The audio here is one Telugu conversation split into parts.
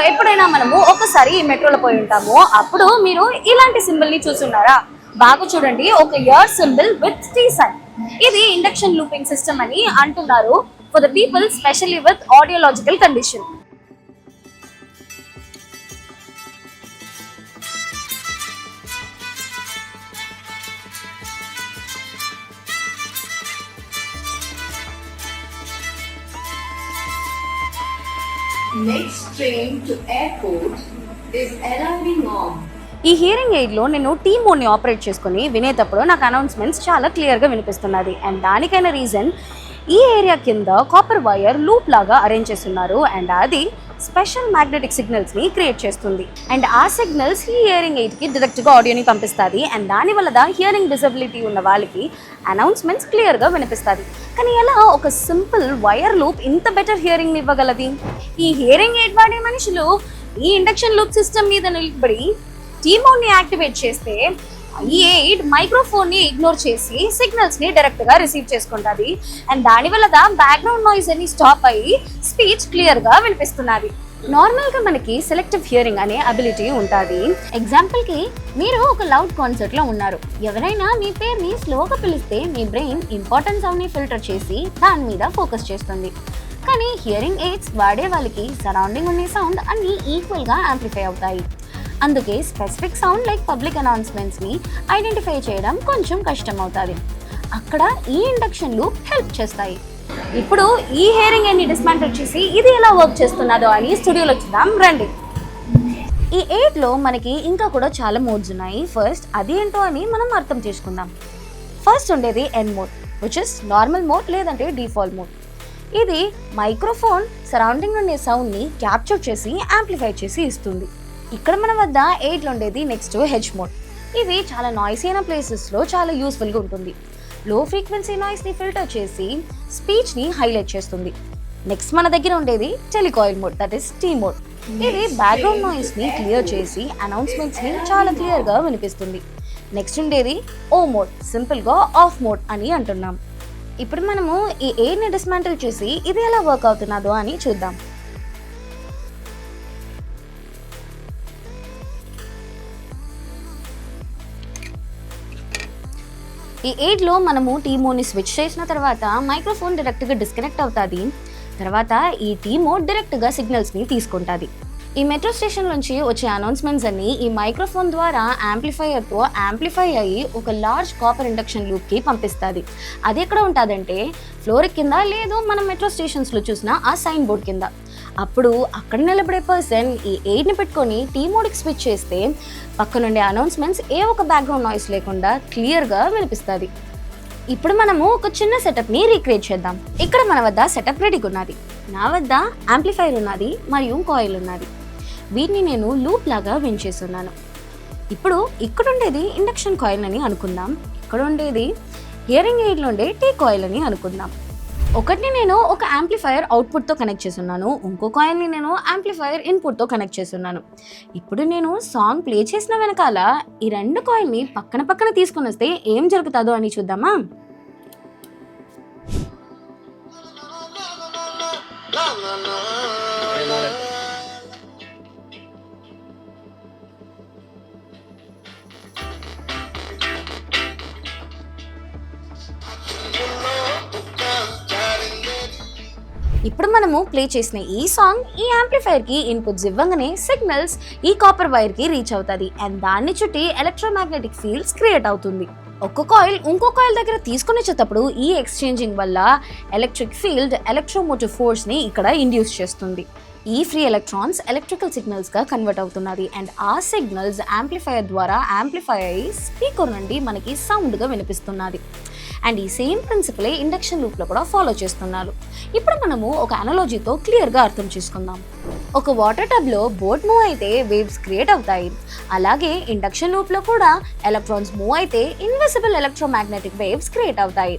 ఎప్పుడైనా మనము ఒకసారి మెట్రోలో పోయి ఉంటాము, అప్పుడు మీరు ఇలాంటి సింబల్ ని చూస్తున్నారా? బాగా చూడండి, ఒక ear symbol with T sign. ఇది ఇండక్షన్ లూపింగ్ సిస్టమ్ అని అంటున్నారు for the people specially with audiological condition. Next train to airport is arriving on. ఈ హియరింగ్ ఎయిడ్ లో నేను టీ మోడ్ ని ఆపరేట్ చేసుకుని వినేటప్పుడు నాకు అనౌన్స్మెంట్స్ చాలా క్లియర్ గా వినిపిస్తున్నది. అండ్ దానికైన రీజన్ ఈ ఏరియా కింద కాపర్ వైర్ లూప్ లాగా అరేంజ్ చేస్తున్నారు. అండ్ అది స్పెషల్ మ్యాగ్నెటిక్ సిగ్నల్స్ ని క్రియేట్ చేస్తుంది. అండ్ ఆ సిగ్నల్స్ ఈ హియరింగ్ ఎయిడ్ కి డైరెక్ట్ గా ఆడియోని పంపిస్తుంది. అండ్ దాని వల్ల హియరింగ్ డిసబిలిటీ ఉన్న వాళ్ళకి అనౌన్స్మెంట్స్ క్లియర్ గా వినిపిస్తుంది. కానీ ఎలా ఒక సింపుల్ వైర్ లూప్ ఇంత బెటర్ హియరింగ్ ఇవ్వగలది? ఈ హియరింగ్ ఎయిడ్ వాడే మనుషులు ఈ ఇండక్షన్ లూప్ సిస్టమ్ మీద నిలబడి టీ మోడ్ ని యాక్టివేట్ చేస్తే ఈ ఎయిడ్ మైక్రోఫోన్ ని ఇగ్నోర్ చేసి సిగ్నల్స్ ని డైరెక్ట్ గా రిసీవ్ చేసుకుంటుంది. అండ్ దాని వల్ల బ్యాక్గ్రౌండ్ నాయిస్ అని స్టాప్ అయ్యి స్పీచ్ క్లియర్ గా వినిపిస్తున్నది. నార్మల్ గా మనకి సెలెక్టివ్ హియరింగ్ అనే అబిలిటీ ఉంటుంది. ఎగ్జాంపుల్ కి మీరు ఒక లౌడ్ కాన్సర్ట్ లో ఉన్నారు. ఎవరైనా మీ పేరుని స్లోగా పిలిస్తే మీ బ్రెయిన్ ఇంపార్టెంట్ సౌండ్ ని ఫిల్టర్ చేసి దాని మీద ఫోకస్ చేస్తుంది. కానీ హియరింగ్ ఎయిడ్స్ వాడే వాళ్ళకి సరౌండింగ్ ఉండే సౌండ్ అన్ని ఈక్వల్ గా యాంప్లిఫై అవుతాయి. అందుకే specific sound like public announcements ని ఐడెంటిఫై చేయడం కొంచెం కష్టం అవుతుంది. అక్కడ ఈ ఇండక్షన్ లూప్ హెల్ప్ చేస్తాయి. ఇప్పుడు ఈ హియరింగ్ ఎయిడ్ ని డిస్మాంటిల్ చేసి ఇది ఎలా వర్క్ చేస్తున్నదో అని స్టూడియోలో చూద్దాం రండి. ఈ ఎయిడ్ లో మనకి ఇంకా కూడా చాలా మోడ్స్ ఉన్నాయి. ఫస్ట్ అది ఏంటో అని మనం అర్థం చేసుకుందాం. ఫస్ట్ ఉండేది N mode, which is normal mode లేదంటే డిఫాల్ట్ మోడ్. ఇది మైక్రోఫోన్ సరౌండింగ్ ఉండే సౌండ్ ని క్యాప్చర్ చేసి యాంప్లిఫై చేసి ఇస్తుంది. ఇక్కడ మన వద్ద ఎయిడ్లో ఉండేది నెక్స్ట్ హెచ్ మోడ్. ఇది చాలా నాయిసీ అయిన ప్లేసెస్లో చాలా యూస్ఫుల్గా ఉంటుంది. లో ఫ్రీక్వెన్సీ నాయిస్ని ఫిల్టర్ చేసి స్పీచ్ని హైలైట్ చేస్తుంది. నెక్స్ట్ మన దగ్గర ఉండేది telecoil mode, that is T mode. ఇది బ్యాక్గ్రౌండ్ నాయిస్ని క్లియర్ చేసి అనౌన్స్మెంట్స్ని చాలా క్లియర్గా వినిపిస్తుంది. నెక్స్ట్ ఉండేది ఓ మోడ్, సింపుల్గా ఆఫ్ మోడ్ అని అంటున్నాం. ఇప్పుడు మనము ఈ ఎయిడ్ని డిస్మాంటిల్ చేసి ఇది ఎలా వర్క్ అవుతున్నదో అని చూద్దాం. ఈ ఎయిడ్లో మనము టీ మోడ్ని స్విచ్ చేసిన తర్వాత మైక్రోఫోన్ డైరెక్ట్గా డిస్కనెక్ట్ అవుతుంది. తర్వాత ఈ టీ మోడ్ డైరెక్ట్గా సిగ్నల్స్ని తీసుకుంటుంది. ఈ మెట్రో స్టేషన్ నుంచి వచ్చే అనౌన్స్మెంట్స్ అన్ని ఈ మైక్రోఫోన్ ద్వారా యాంప్లిఫైయర్తో యాంప్లిఫై అయ్యి ఒక లార్జ్ కాపర్ ఇండక్షన్ లూప్కి పంపిస్తుంది. అది ఎక్కడ ఉంటుందంటే ఫ్లోర్ కింద, లేదు మనం మెట్రో స్టేషన్స్లో చూసిన ఆ సైన్ బోర్డ్ కింద. అప్పుడు అక్కడ నిలబడే పర్సన్ ఈ ఎయిడ్ని పెట్టుకొని టీ మోడ్కి స్విచ్ చేస్తే పక్కనుండే అనౌన్స్మెంట్స్ ఏ ఒక బ్యాక్గ్రౌండ్ నాయిస్ లేకుండా క్లియర్గా వినిపిస్తుంది. ఇప్పుడు మనము ఒక చిన్న సెటప్ని రీక్రియేట్ చేద్దాం. ఇక్కడ మన వద్ద సెటప్ రెడీగా ఉన్నది. నా వద్ద యాంప్లిఫైర్ ఉన్నది మరియు కాయిల్ ఉన్నది. వీటిని నేను లూప్ లాగా విన్ చేస్తున్నాను. ఇప్పుడు ఇక్కడ ఉండేది ఇండక్షన్ కాయిల్ అని అనుకుందాం. ఇక్కడ ఉండేది హియరింగ్ ఎయిడ్లో ఉండే టీ కాయిల్ అని అనుకుందాం. ఒకటిని నేను ఒక యాంప్లిఫైయర్ అవుట్పుట్తో కనెక్ట్ చేస్తున్నాను, ఇంకో కాయిల్ని నేను యాంప్లిఫైయర్ ఇన్పుట్తో కనెక్ట్ చేస్తున్నాను. ఇప్పుడు నేను సాంగ్ ప్లే చేసిన వెనకాల ఈ రెండు కాయిల్ని పక్కన పక్కన తీసుకొని వస్తే ఏం జరుగుతుందో అని చూద్దామా? ఇప్పుడు మనము ప్లే చేసిన ఈ సాంగ్ ఈ యాంప్లిఫైర్కి ఇన్పుట్స్ ఇవ్వగానే సిగ్నల్స్ ఈ కాపర్ వైర్కి రీచ్ అవుతుంది. అండ్ దాన్ని చుట్టి ఎలక్ట్రోమాగ్నెటిక్ ఫీల్డ్స్ క్రియేట్ అవుతుంది. ఒక్క కాయిల్ ఇంకో కాయిల్ దగ్గర తీసుకుని వచ్చేటప్పుడు ఈ ఎక్స్చేంజింగ్ వల్ల ఎలక్ట్రిక్ ఫీల్డ్ ఎలక్ట్రోమోటివ్ ఫోర్స్ని ఇక్కడ ఇండ్యూస్ చేస్తుంది. ఈ ఫ్రీ ఎలక్ట్రాన్స్ ఎలక్ట్రికల్ సిగ్నల్స్గా కన్వర్ట్ అవుతున్నది. అండ్ ఆ సిగ్నల్స్ యాంప్లిఫైయర్ ద్వారా యాంప్లిఫై అయ్యి స్పీకర్ నుండి మనకి సౌండ్గా వినిపిస్తున్నది. అండ్ ఈ సేమ్ ప్రిన్సిపలే ఇండక్షన్ లూప్లో కూడా ఫాలో చేస్తున్నారు. ఇప్పుడు మనము ఒక అనాలజీతో క్లియర్గా అర్థం చేసుకుందాం. ఒక వాటర్ టబ్లో బోట్ మూవ్ అయితే వేవ్స్ క్రియేట్ అవుతాయి. అలాగే ఇండక్షన్ లూప్లో కూడా ఎలక్ట్రాన్స్ మూవ్ అయితే ఇన్విజిబుల్ ఎలక్ట్రోమాగ్నెటిక్ వేవ్స్ క్రియేట్ అవుతాయి.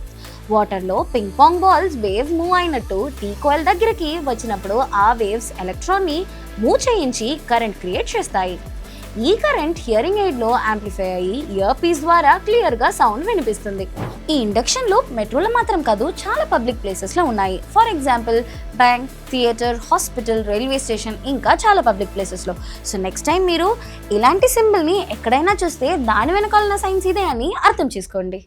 వాటర్లో ping pong balls wave move అయినట్టు టీ కాయిల్ దగ్గరికి వచ్చినప్పుడు ఆ వేవ్స్ ఎలక్ట్రాన్ని మూవ్ చేయించి కరెంట్ క్రియేట్ చేస్తాయి. ఈ కరెంట్ హియరింగ్ ఎయిడ్లో యాంప్లిఫై అయ్యి ఇయర్ పీస్ ద్వారా క్లియర్గా సౌండ్ వినిపిస్తుంది. ఈ ఇండక్షన్ లూప్ మెట్రోలో మాత్రం కాదు, చాలా పబ్లిక్ ప్లేసెస్లో ఉన్నాయి. For example bank, theatre, hospital, railway station, ఇంకా చాలా పబ్లిక్ ప్లేసెస్లో. సో నెక్స్ట్ టైం మీరు ఇలాంటి సింబల్ని ఎక్కడైనా చూస్తే దాని వెనకాలన్న సైన్స్ ఇదే అని అర్థం చేసుకోండి.